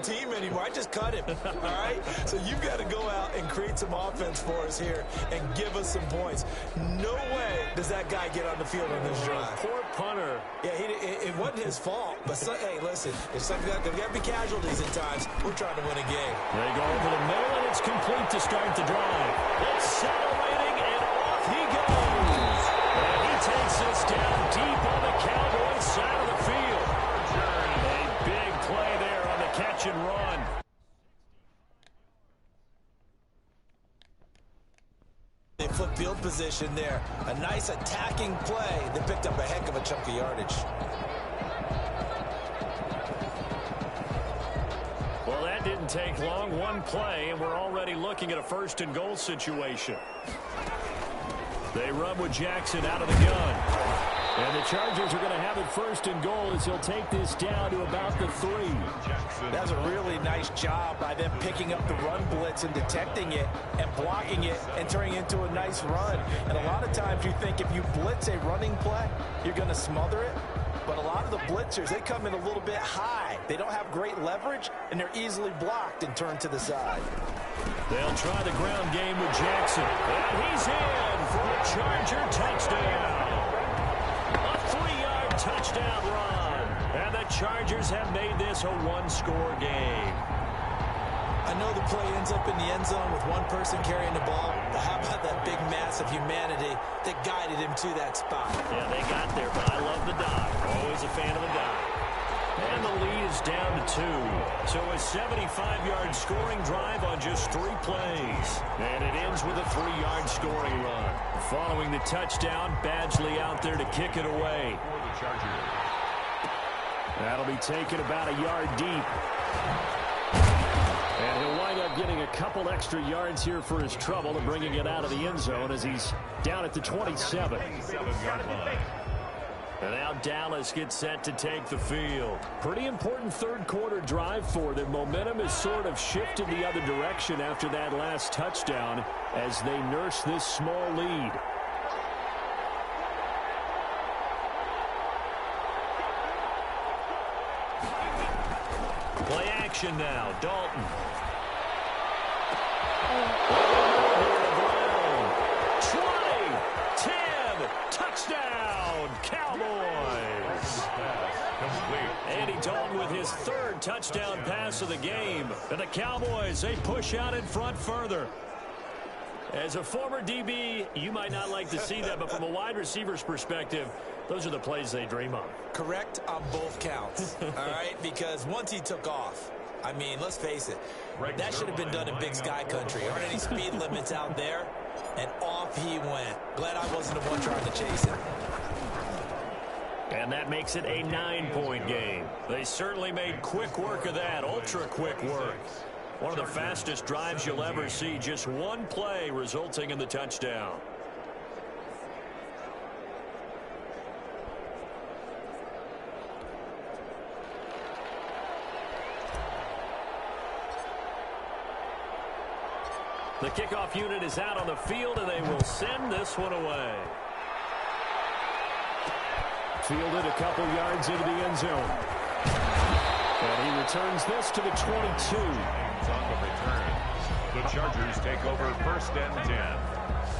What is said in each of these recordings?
team anymore. I just cut him, all right? So you've got to go out and create some offense for us here and give us some points. No way does that guy get on the field on this drive. Poor punter. Yeah, it wasn't his fault. But, hey, listen, if there's got to be casualties at times, we're trying to win a game. They go over the middle, and it's complete to start the drive. Accelerating, and off he goes. And he takes us down deep on the Cowboys side of the field. A big play there on the catch and run. They flip field position there. A nice attacking play that picked up a heck of a chunk of yardage. Well, that didn't take long. One play, and we're already looking at a first and goal situation. They run with Jackson out of the gun. And the Chargers are going to have it first and goal as he'll take this down to about the 3. That's a really nice job by them picking up the run blitz and detecting it and blocking it and turning it into a nice run. And a lot of times you think if you blitz a running play, you're going to smother it. But a lot of the blitzers, they come in a little bit high. They don't have great leverage, and they're easily blocked and turned to the side. They'll try the ground game with Jackson. And he's in for a Charger touchdown. A 3-yard touchdown run. And the Chargers have made this a one-score game. I know the play ends up in the end zone with one person carrying the ball, but how about that big mass of humanity that guided him to that spot? Yeah, they got there, but I love the dive. Always a fan of the dive. And the lead is down to 2. So a 75-yard scoring drive on just 3 plays. And it ends with a 3-yard scoring run. Following the touchdown, Badgley out there to kick it away. That'll be taken about a yard deep. And he'll wind up getting a couple extra yards here for his trouble and bringing it out of the end zone as he's down at the 27. And now Dallas gets set to take the field. Pretty important third-quarter drive for them. Momentum has sort of shifted the other direction after that last touchdown as they nurse this small lead. Play action now. Dalton. 20, 10, touchdown, Cowboys. Andy Dalton with his 3rd touchdown pass of the game. And the Cowboys, they push out in front further. As a former DB, you might not like to see that, but from a wide receiver's perspective, those are the plays they dream of. Correct on both counts, all right? Because once he took off, I mean, let's face it, that should have been done in Big Sky Country. Aren't any speed limits out there? And off he went. Glad I wasn't the one trying to chase him. And that makes it a 9-point game. They certainly made quick work of that, ultra-quick work. One of the fastest drives you'll ever see, just one play resulting in the touchdown. The kickoff unit is out on the field, and they will send this one away. Fielded a couple yards into the end zone. And he returns this to the 22. On the return, the Chargers take over 1st and 10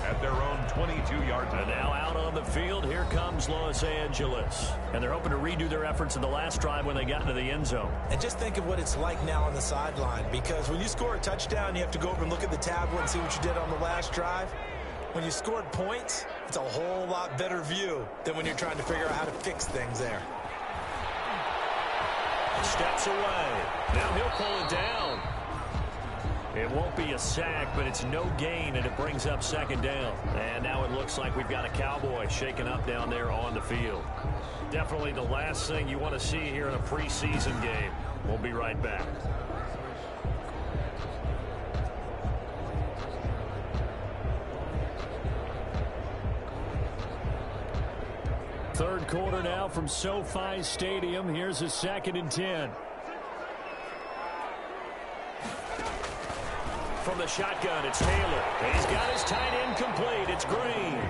at their own 22-yard line. And now out on the field, here comes Los Angeles. And they're hoping to redo their efforts in the last drive when they got into the end zone. And just think of what it's like now on the sideline, because when you score a touchdown, you have to go over and look at the tablet and see what you did on the last drive. When you scored points, it's a whole lot better view than when you're trying to figure out how to fix things there. Steps away. Now he'll pull it down. It won't be a sack, but it's no gain, and it brings up 2nd down. And now it looks like we've got a Cowboy shaken up down there on the field. Definitely the last thing you want to see here in a preseason game. We'll be right back. Third quarter now from SoFi Stadium. Here's a 2nd and 10. From the shotgun, it's Taylor. And he's got his tight end complete. It's Green.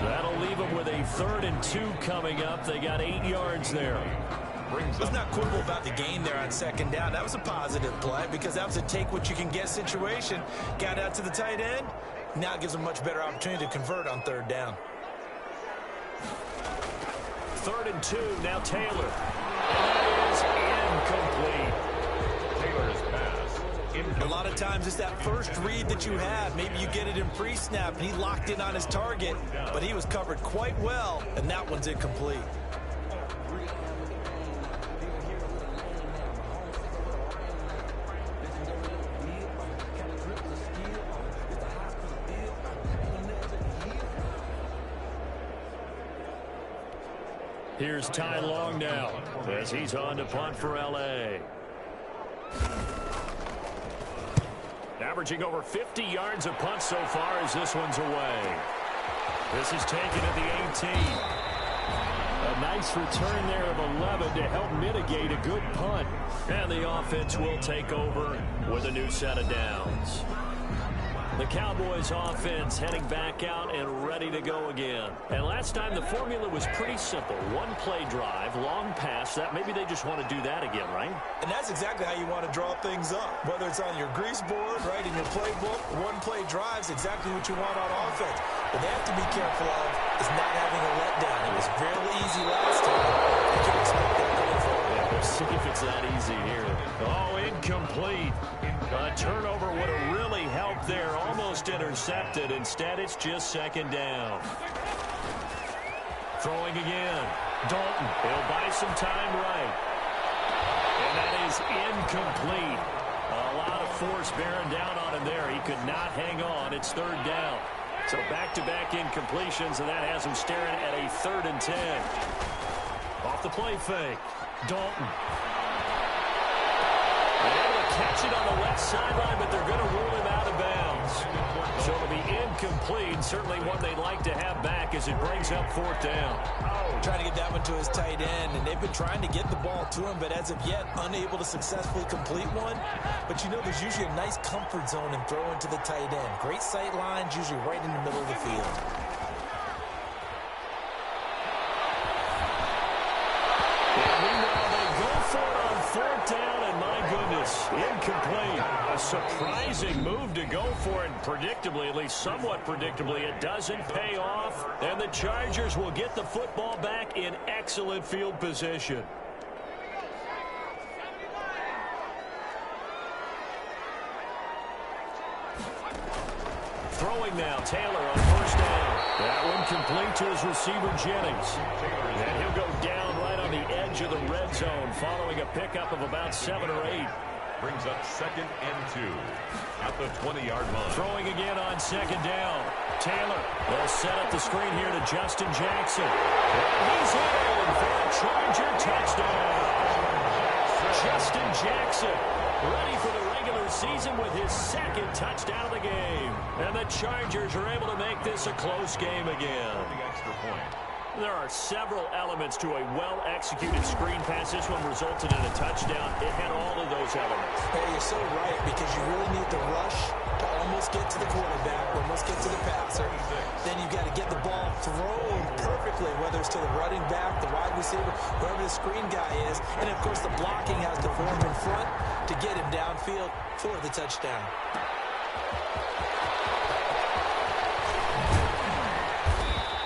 That'll leave him with a 3rd and 2 coming up. They got 8 yards there. Let's not quibble about the gain there on second down. That was a positive play because that was a take-what-you-can-get situation. Got out to the tight end. Now it gives them a much better opportunity to convert on third down. 3rd and 2, now Taylor. That is incomplete. Taylor's pass. A lot of times it's that first read that you have. Maybe you get it in pre-snap, and he locked in on his target, but he was covered quite well, and that one's incomplete. Here's Ty Long now as he's on to punt for L.A. Averaging over 50 yards a punt so far as this one's away. This is taken at the 18. A nice return there of 11 to help mitigate a good punt. And the offense will take over with a new set of downs. The Cowboys offense heading back out and ready to go again. And last time the formula was pretty simple. One play drive, long pass. That maybe they just want to do that again, right? And that's exactly how you want to draw things up. Whether it's on your grease board, right, in your playbook, one play drives exactly what you want on offense. What they have to be careful of is not having a letdown. It was fairly easy last time. You can expect that going forward. Yeah, we'll see if it's that easy here. Oh, incomplete. A turnover would have really helped there. Almost intercepted. Instead, it's just second down. Throwing again. Dalton. He'll buy some time right. And that is incomplete. A lot of force bearing down on him there. He could not hang on. It's third down. So back-to-back incompletions, and that has him staring at a 3rd and 10. Off the play fake. Dalton. Catch it on the left sideline, but they're going to rule him out of bounds. So it'll be incomplete. Certainly one they'd like to have back as it brings up 4th down. Trying to get that one to his tight end, and they've been trying to get the ball to him, but as of yet, unable to successfully complete one. But you know, there's usually a nice comfort zone in throwing to the tight end. Great sight lines, usually right in the middle of the field. Incomplete. A surprising move to go for it. Predictably, at least somewhat predictably, it doesn't pay off. And the Chargers will get the football back in excellent field position. Throwing now, Taylor on 1st down. That one complete to his receiver, Jennings. And he'll go down right on the edge of the red zone following a pickup of about 7 or 8. Brings up 2nd and 2 at the 20-yard line. Throwing again on 2nd down. Taylor will set up the screen here to Justin Jackson. And he's in for a Charger touchdown. Justin Jackson ready for the regular season with his 2nd touchdown of the game. And the Chargers are able to make this a close game again. The extra point. There are several elements to a well-executed screen pass. This one resulted in a touchdown. It had all of those elements. Hey, you're so right, because you really need the rush to almost get to the quarterback, almost get to the passer. Then you've got to get the ball thrown perfectly, whether it's to the running back, the wide receiver, whoever the screen guy is. And, of course, the blocking has to form in front to get him downfield for the touchdown.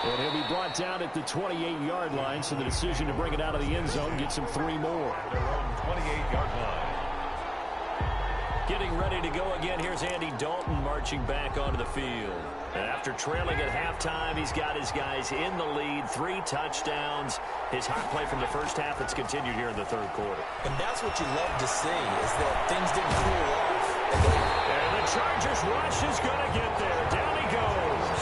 And he'll be brought down at the 28-yard line, so the decision to bring it out of the end zone gets him 3 more. Their own 28-yard line. Getting ready to go again. Here's Andy Dalton marching back onto the field. And after trailing at halftime, he's got his guys in the lead. 3 touchdowns. His hot play from the first half that's continued here in the 3rd quarter. And that's what you love to see, is that things didn't cool off. And the Chargers rush is going to get there. Down he goes.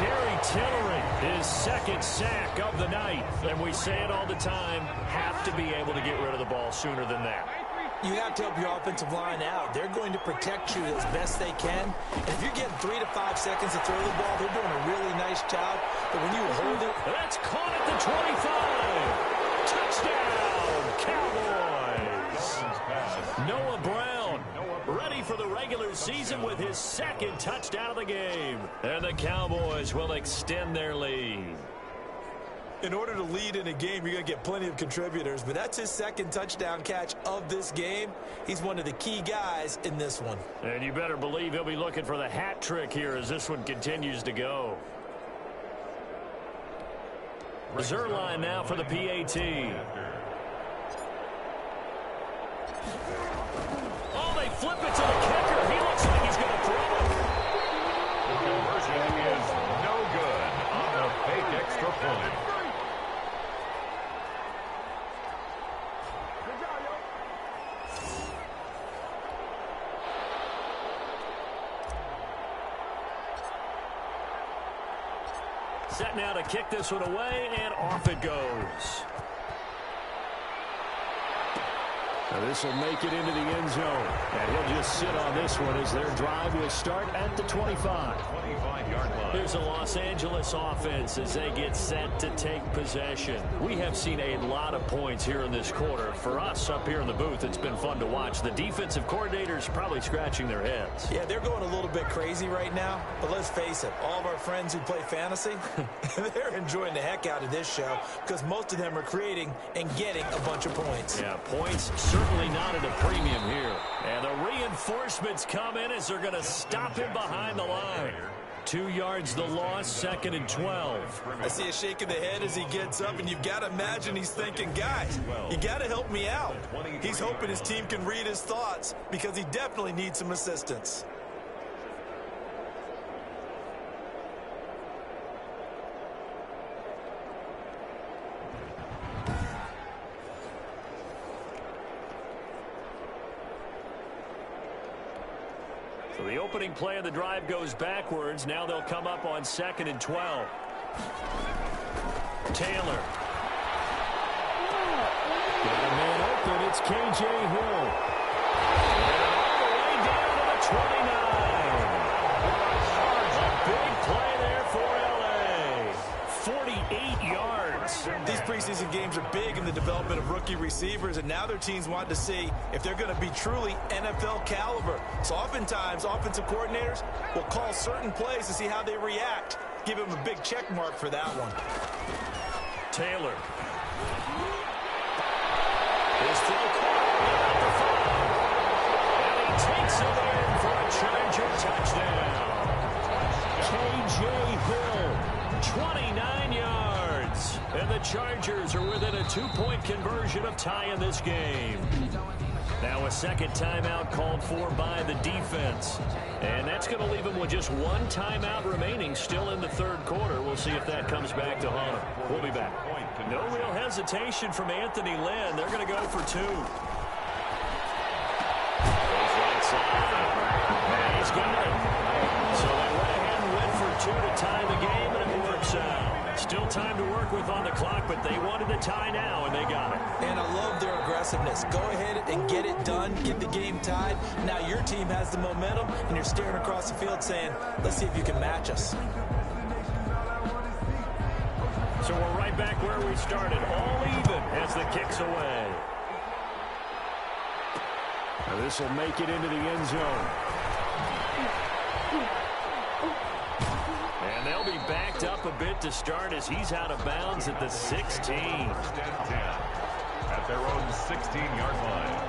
Jerry Tillery, his 2nd sack of the night. And we say it all the time, have to be able to get rid of the ball sooner than that. You have to help your offensive line out. They're going to protect you as best they can. And if you're getting 3 to 5 seconds to throw the ball, they're doing a really nice job. But when you hold it... That's caught at the 25. Touchdown, Cowboys. Noah Brown ready for the regular season with his 2nd touchdown of the game. And the Cowboys will extend their lead. In order to lead in a game, you're going to get plenty of contributors, but that's his second touchdown catch of this game. He's one of the key guys in this one. And you better believe he'll be looking for the hat trick here as this one continues to go. Zerline now for the PAT. Oh, they flip it to the kicker. He looks like he's going to throw it. The conversion is no good on the fake extra point. Set now to kick this one away, and off it goes. Now this will make it into the end zone. And he'll just sit on this one as their drive will start at the 25. 25-yard line. Here's the Los Angeles offense as they get set to take possession. We have seen a lot of points here in this quarter. For us up here in the booth, it's been fun to watch. The defensive coordinators probably scratching their heads. Yeah, they're going a little bit crazy right now. But let's face it, all of our friends who play fantasy, they're enjoying the heck out of this show because most of them are creating and getting a bunch of points. Yeah, points certainly not at a premium here. And the reinforcements come in as they're going to stop him behind the line. 2 yards the loss, 2nd and 12. I see a shake of the head as he gets up, and you've got to imagine he's thinking, guys, you got to help me out. He's hoping his team can read his thoughts because he definitely needs some assistance. So the opening play of the drive goes backwards. Now they'll come up on 2nd and 12. Taylor. Got a man open. It's K.J. Hill. And all the way down to the 29. A big play there for L.A. 48 yards. These preseason games are big in the development of rookie receivers, and now their teams want to see if they're going to be truly NFL caliber. So oftentimes, offensive coordinators will call certain plays to see how they react. Give them a big check mark for that one. Taylor. His throw caught at the 5. And he takes it in for a Charger touchdown. K.J. Hill, 29 yards. And the Chargers are within a 2-point conversion of tying this game. Now a second timeout called for by the defense. And that's going to leave them with just one timeout remaining still in the third quarter. We'll see if that comes back to haunt them. We'll be back. No real hesitation from Anthony Lynn. They're going to go for 2. Goes right side. And he's got it. So they went ahead and went for 2 to tie the game, and it works out. Still time to work with on the clock, but they wanted to tie now, and they got it. And I love their aggressiveness. Go ahead and get it done. Get the game tied. Now your team has the momentum, and you're staring across the field saying, let's see if you can match us. So we're right back where we started, all even as the kick's away. Now this will make it into the end zone. And they'll be backed up a bit to start as he's out of bounds at the 16. At their own 16-yard line.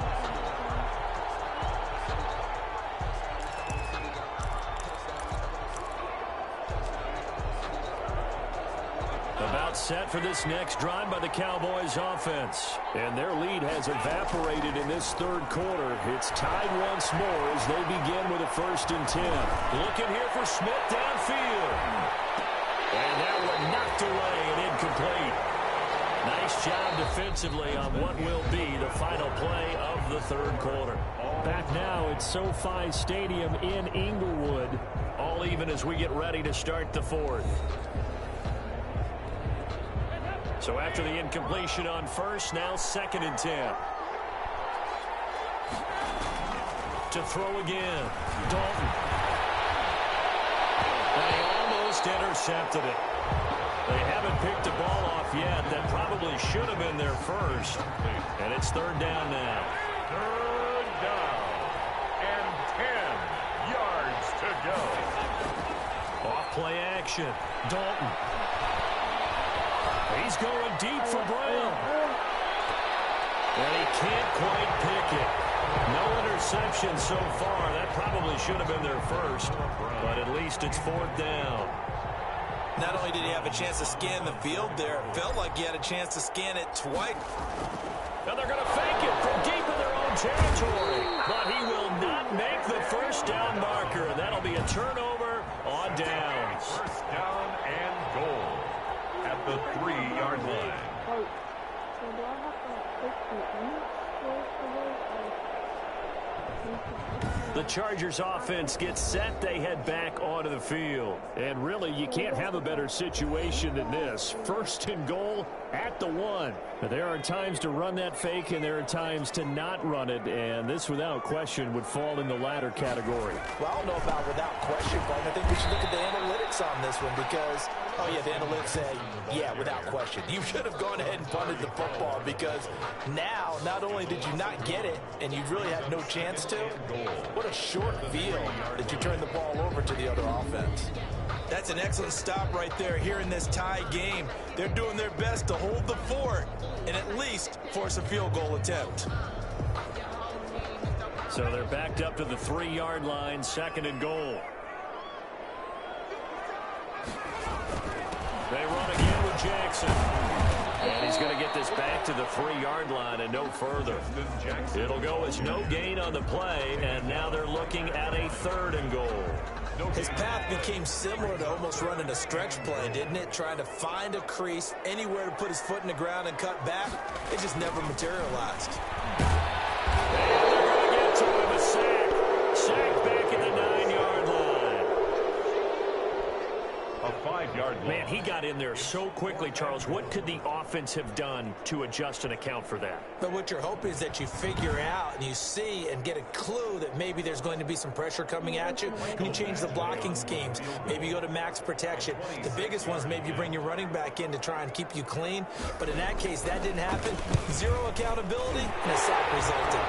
About set for this next drive by the Cowboys offense. And their lead has evaporated in this third quarter. It's tied once more as they begin with a 1st and 10. Looking here for Smith downfield. And that one knocked away and incomplete. Nice job defensively on what will be the final play of the third quarter. Back now at SoFi Stadium in Inglewood. All even as we get ready to start the fourth. So after the incompletion on 1st, now 2nd and 10. To throw again. Dalton. And he almost intercepted it. They haven't picked the ball off yet. That probably should have been their first. And it's 3rd down now. 3rd down. And 10 yards to go. Off play action. Dalton. He's going deep for Brown. And he can't quite pick it. No interception so far. That probably should have been their first, but at least it's 4th down. Not only did he have a chance to scan the field there, it felt like he had a chance to scan it twice. And they're going to fake it from deep in their own territory. But he will not make the first down marker, and that'll be a turnover on downs. First down and goal at the 3-yard line. The Chargers offense gets set. They head back onto the field. And really, you can't have a better situation than this. 1st and goal at the 1. But there are times to run that fake, and there are times to not run it. And this, without question, would fall in the latter category. Well, I don't know about without question, but I think we should look at the analytics on this one because, oh, yeah, the analytics say, yeah, without question. You should have gone ahead and punted the football because now, not only did you not get it, and you really had no chance to, what a short field that you turned the ball over to the other offense. That's an excellent stop right there here in this tie game. They're doing their best to hold the fort and at least force a field goal attempt. So they're backed up to the 3-yard line, 2nd and goal. They run again with Jackson. And he's going to get this back to the 3-yard line and no further. It'll go as no gain on the play, and now they're looking at a 3rd and goal. His path became similar to almost running a stretch play, didn't it? Trying to find a crease, anywhere to put his foot in the ground and cut back. It just never materialized. And they're going to get to him, a sack. Sack back at the 9-yard line. A 5-yard line. Man, he got in there so quickly, Charles. What could the offense have done to adjust and account for that? But what you're hoping is that you figure out and you see and get a clue that maybe there's going to be some pressure coming at you, and you change the blocking schemes. Maybe you go to max protection. The biggest one is maybe you bring your running back in to try and keep you clean. But in that case, that didn't happen. 0 accountability, and a sack resulted.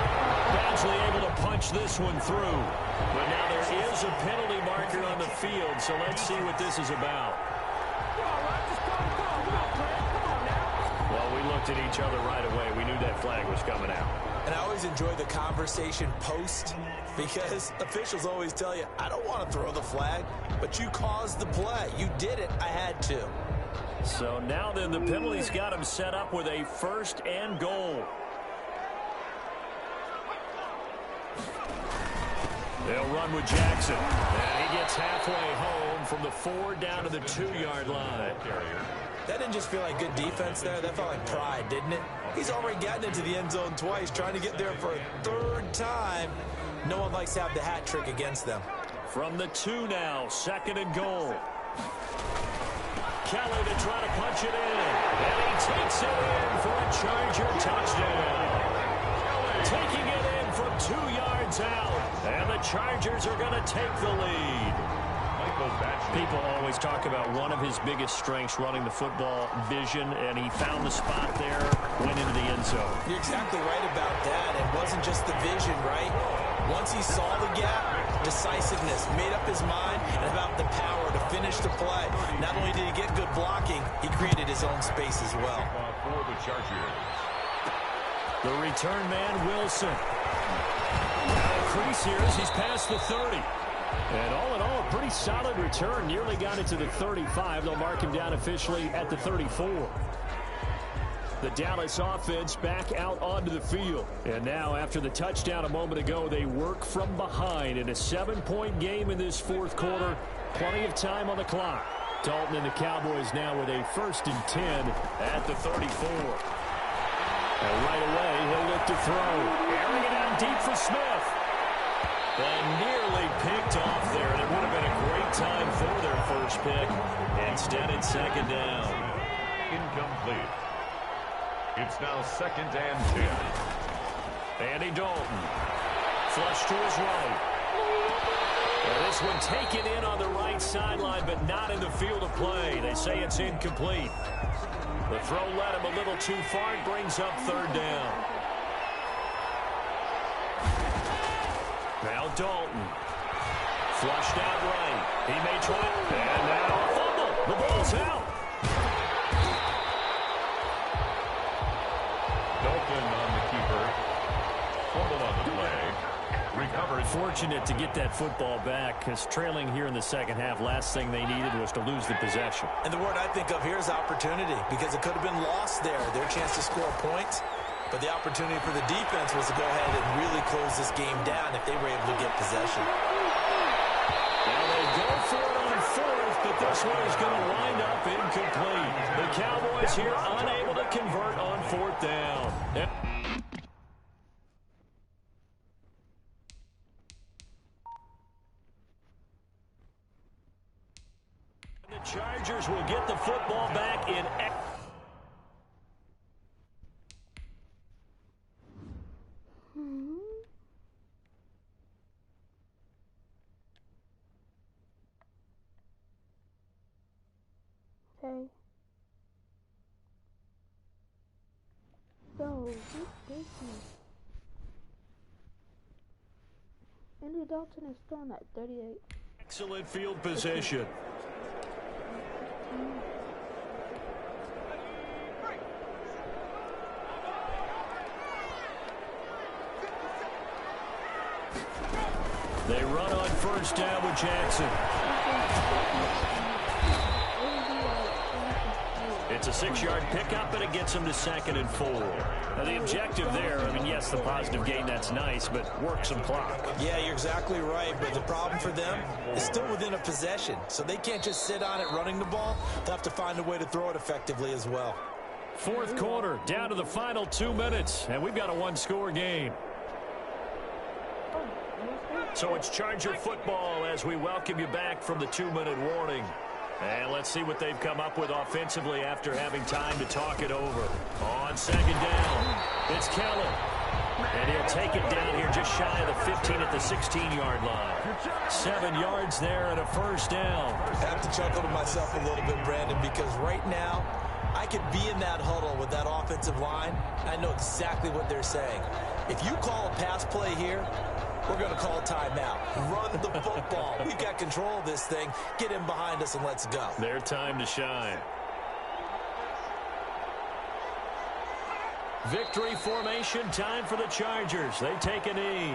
Badgley able to punch this one through. But now there is a penalty marker on the field, so let's see what this is about. Well, we looked at each other right away. We knew that flag was coming out. And I always enjoy the conversation post because officials always tell you, I don't want to throw the flag, but you caused the play. You did it. I had to. So now then the penalty's got him set up with a 1st and goal. They'll run with Jackson. And he gets halfway home from the 4 down to the 2-yard line. That didn't just feel like good defense there. That felt like pride, didn't it? He's already gotten into the end zone twice, trying to get there for a 3rd time. No one likes to have the hat trick against them. From the 2 now, 2nd and goal. Kelly to try to punch it in. And he takes it in for a Charger touchdown. Taking it in from 2 yards out. And the Chargers are going to take the lead. People always talk about one of his biggest strengths, running the football, vision, and he found the spot there, went into the end zone. You're exactly right about that. It wasn't just the vision, right? Once he saw the gap, decisiveness, made up his mind, and about the power to finish the play. Not only did he get good blocking, he created his own space as well. For the Chargers. The return man, Wilson. Now a crease here as he's past the 30. And all in all, a pretty solid return. Nearly got it to the 35. They'll mark him down officially at the 34. The Dallas offense back out onto the field. And now, after the touchdown a moment ago, they work from behind in a 7-point game in this 4th quarter. Plenty of time on the clock. Dalton and the Cowboys now with a 1st and 10 at the 34. And right away, he'll look to throw. Airing it out deep for Smith. And nearly picked off there. And it would have been a great time for their first pick. Instead, it's 2nd down. Incomplete. It's now 2nd and 10. Andy Dalton. Flush to his right. And this one taken in on the right sideline, but not in the field of play. They say it's incomplete. The throw led him a little too far. It brings up 3rd down. Now Dalton. Flushed out right. He may try it. And now a fumble. The ball's out. fortunate to get that football back, because trailing here in the second half, last thing they needed was to lose the possession. And the word I think of here is opportunity, because it could have been lost there, their chance to score points. But the opportunity for the defense was to go ahead and really close this game down if they were able to get possession. Now they go for it on fourth, but this one is going to wind up incomplete. The Cowboys here unable to convert on fourth down. The Chargers will get the football back in. Okay. So, who's taking? Andy Dalton is throwing at 38. Excellent field position. They run on first down with Jackson. It's a 6-yard pickup, and it gets them to 2nd and 4. Now, the objective there, I mean, yes, the positive gain, that's nice, but work some clock. Yeah, you're exactly right, but the problem for them is still within a possession, so they can't just sit on it running the ball. They'll have to find a way to throw it effectively as well. Fourth quarter, down to the final 2 minutes, and we've got a one-score game. So it's Charger football as we welcome you back from the 2-minute warning. And let's see what they've come up with offensively after having time to talk it over. On second down, it's Keller. And he'll take it down here just shy of the 15 at the 16-yard line. 7 yards there and a first down. I have to chuckle to myself a little bit, Brandon, because right now I could be in that huddle with that offensive line. I know exactly what they're saying. If you call a pass play here, we're going to call timeout. Run the football. We've got control of this thing. Get in behind us and let's go. Their time to shine. Victory formation time for the Chargers. They take a knee.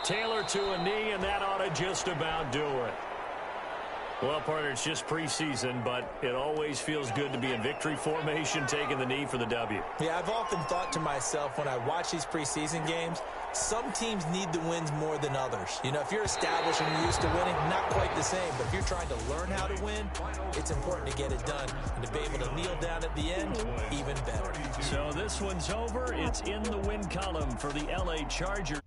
Taylor to a knee, and that ought to just about do it. Well, partner, it's just preseason, but it always feels good to be in victory formation, taking the knee for the W. Yeah, I've often thought to myself when I watch these preseason games, some teams need the wins more than others. You know, if you're established and you're used to winning, not quite the same. But if you're trying to learn how to win, it's important to get it done. And to be able to kneel down at the end, even better. So this one's over. It's in the win column for the LA Chargers.